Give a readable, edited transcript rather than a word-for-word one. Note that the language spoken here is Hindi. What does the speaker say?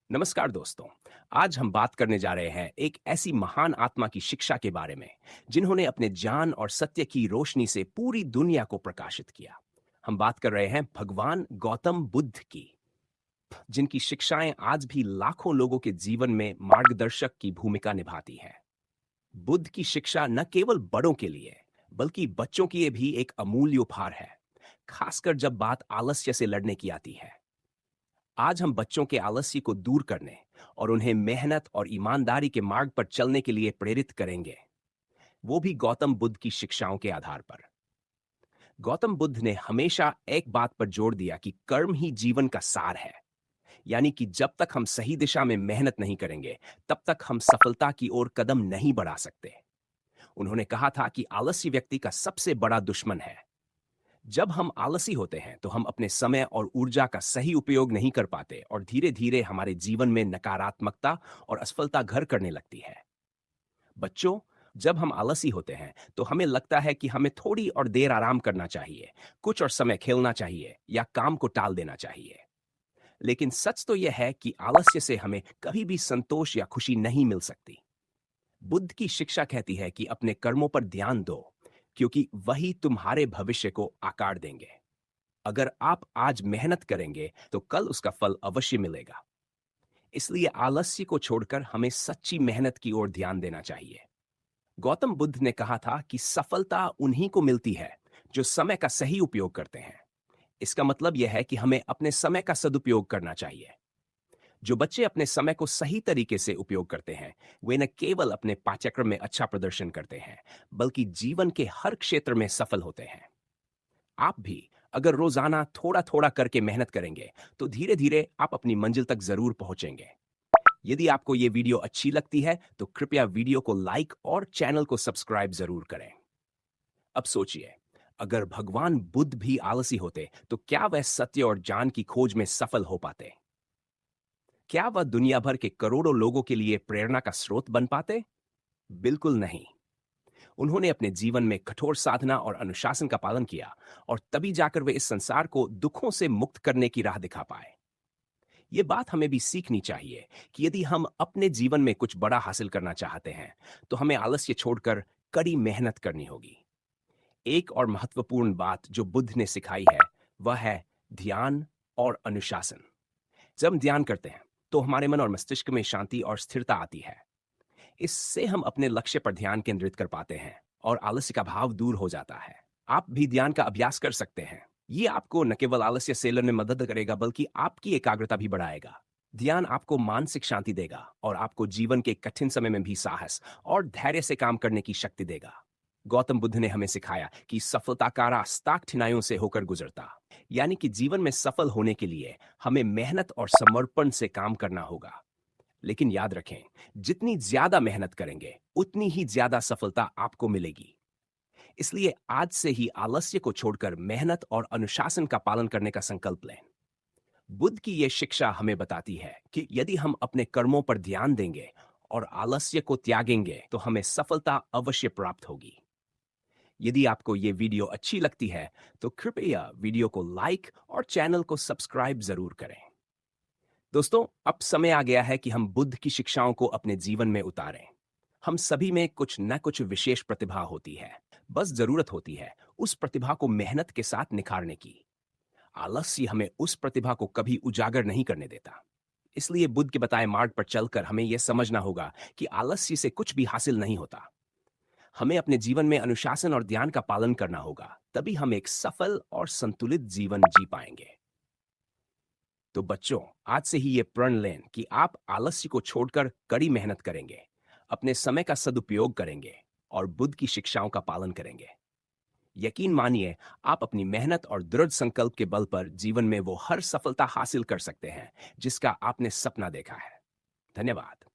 नमस्कार दोस्तों। आज हम बात करने जा रहे हैं एक ऐसी महान आत्मा की शिक्षा के बारे में जिन्होंने अपने ज्ञान और सत्य की रोशनी से पूरी दुनिया को प्रकाशित किया। हम बात कर रहे हैं भगवान गौतम बुद्ध की, जिनकी शिक्षाएं आज भी लाखों लोगों के जीवन में मार्गदर्शक की भूमिका निभाती हैं। बुद्ध की शिक्षा न केवल बड़ों के लिए बल्कि बच्चों के लिए भी एक अमूल्य उपहार है, खासकर जब बात आलस्य से लड़ने की आती है। आज हम बच्चों के आलस्य को दूर करने और उन्हें मेहनत और ईमानदारी के मार्ग पर चलने के लिए प्रेरित करेंगे, वो भी गौतम बुद्ध की शिक्षाओं के आधार पर। गौतम बुद्ध ने हमेशा एक बात पर जोर दिया कि कर्म ही जीवन का सार है, यानी कि जब तक हम सही दिशा में मेहनत नहीं करेंगे, तब तक हम सफलता की ओर कदम नहीं बढ़ा सकते। उन्होंने कहा था कि आलस्य व्यक्ति का सबसे बड़ा दुश्मन है। जब हम आलसी होते हैं तो हम अपने समय और ऊर्जा का सही उपयोग नहीं कर पाते और धीरे धीरे हमारे जीवन में नकारात्मकता और असफलता घर करने लगती है। बच्चों, जब हम आलसी होते हैं तो हमें लगता है कि हमें थोड़ी और देर आराम करना चाहिए, कुछ और समय खेलना चाहिए या काम को टाल देना चाहिए। लेकिन सच तो यह है कि आलस्य से हमें कभी भी संतोष या खुशी नहीं मिल सकती। बुद्ध की शिक्षा कहती है कि अपने कर्मों पर ध्यान दो, क्योंकि वही तुम्हारे भविष्य को आकार देंगे। अगर आप आज मेहनत करेंगे तो कल उसका फल अवश्य मिलेगा। इसलिए आलस्य को छोड़कर हमें सच्ची मेहनत की ओर ध्यान देना चाहिए। गौतम बुद्ध ने कहा था कि सफलता उन्हीं को मिलती है जो समय का सही उपयोग करते हैं। इसका मतलब यह है कि हमें अपने समय का सदुपयोग करना चाहिए। जो बच्चे अपने समय को सही तरीके से उपयोग करते हैं, वे न केवल अपने पाठ्यक्रम में अच्छा प्रदर्शन करते हैं, बल्कि जीवन के हर क्षेत्र में सफल होते हैं। आप भी अगर रोजाना थोड़ा थोड़ा करके मेहनत करेंगे, तो धीरे धीरे आप अपनी मंजिल तक जरूर पहुंचेंगे। यदि आपको ये वीडियो अच्छी लगती है तो कृपया वीडियो को लाइक और चैनल को सब्सक्राइब जरूर करें। अब सोचिए, अगर भगवान बुद्ध भी आलसी होते तो क्या वह सत्य और ज्ञान की खोज में सफल हो पाते? क्या वह दुनिया भर के करोड़ों लोगों के लिए प्रेरणा का स्रोत बन पाते? बिल्कुल नहीं। उन्होंने अपने जीवन में कठोर साधना और अनुशासन का पालन किया, और तभी जाकर वे इस संसार को दुखों से मुक्त करने की राह दिखा पाए। ये बात हमें भी सीखनी चाहिए कि यदि हम अपने जीवन में कुछ बड़ा हासिल करना चाहते हैं, तो हमें आलस्य छोड़कर कड़ी मेहनत करनी होगी। एक और महत्वपूर्ण बात जो बुद्ध ने सिखाई है, वह है ध्यान और अनुशासन। जब हम ध्यान करते हैं, तो हमारे मन और मस्तिष्क में शांति और स्थिरता आती है। इससे हम अपने लक्ष्य पर ध्यान केंद्रित कर पाते हैं और आलस्य का भाव दूर हो जाता है। आप भी ध्यान का अभ्यास कर सकते हैं। ये आपको न केवल आलस्य से लड़ने में मदद करेगा, बल्कि आपकी एकाग्रता भी बढ़ाएगा। ध्यान आपको मानसिक शांति देगा और आपको जीवन के कठिन समय में भी साहस और धैर्य से काम करने की शक्ति देगा। गौतम बुद्ध ने हमें सिखाया कि सफलता का रास्ता कठिनाइयों से होकर गुजरता, यानी कि जीवन में सफल होने के लिए हमें मेहनत और समर्पण से काम करना होगा। लेकिन याद रखें, जितनी ज्यादा मेहनत करेंगे, उतनी ही ज्यादा सफलता आपको मिलेगी। इसलिए आज से ही आलस्य को छोड़कर मेहनत और अनुशासन का पालन करने का संकल्प लें। बुद्ध की यह शिक्षा हमें बताती है कि यदि हम अपने कर्मों पर ध्यान देंगे और आलस्य को त्यागेंगे, तो हमें सफलता अवश्य प्राप्त होगी। यदि आपको ये वीडियो अच्छी लगती है, तो कृपया वीडियो को लाइक और चैनल को सब्सक्राइब जरूर करें। दोस्तों, अब समय आ गया है कि हम बुद्ध की शिक्षाओं को अपने जीवन में उतारें। हम सभी में कुछ न कुछ विशेष प्रतिभा होती है। बस जरूरत होती है उस प्रतिभा को मेहनत के साथ निखारने की। आलस्य हमें उस प्रतिभा को कभी उजागर नहीं करने देता। इसलिए बुद्ध के बताए मार्ग पर चलकर हमें यह समझना होगा कि आलस्य से कुछ भी हासिल नहीं होता। हमें अपने जीवन में अनुशासन और ध्यान का पालन करना होगा, तभी हम एक सफल और संतुलित जीवन जी पाएंगे। तो बच्चों, आज से ही ये प्रण लें कि आप आलस्य को छोड़कर कड़ी मेहनत करेंगे, अपने समय का सदुपयोग करेंगे और बुद्ध की शिक्षाओं का पालन करेंगे। यकीन मानिए, आप अपनी मेहनत और दृढ़ संकल्प के बल पर जीवन में वो हर सफलता हासिल कर सकते हैं जिसका आपने सपना देखा है। धन्यवाद।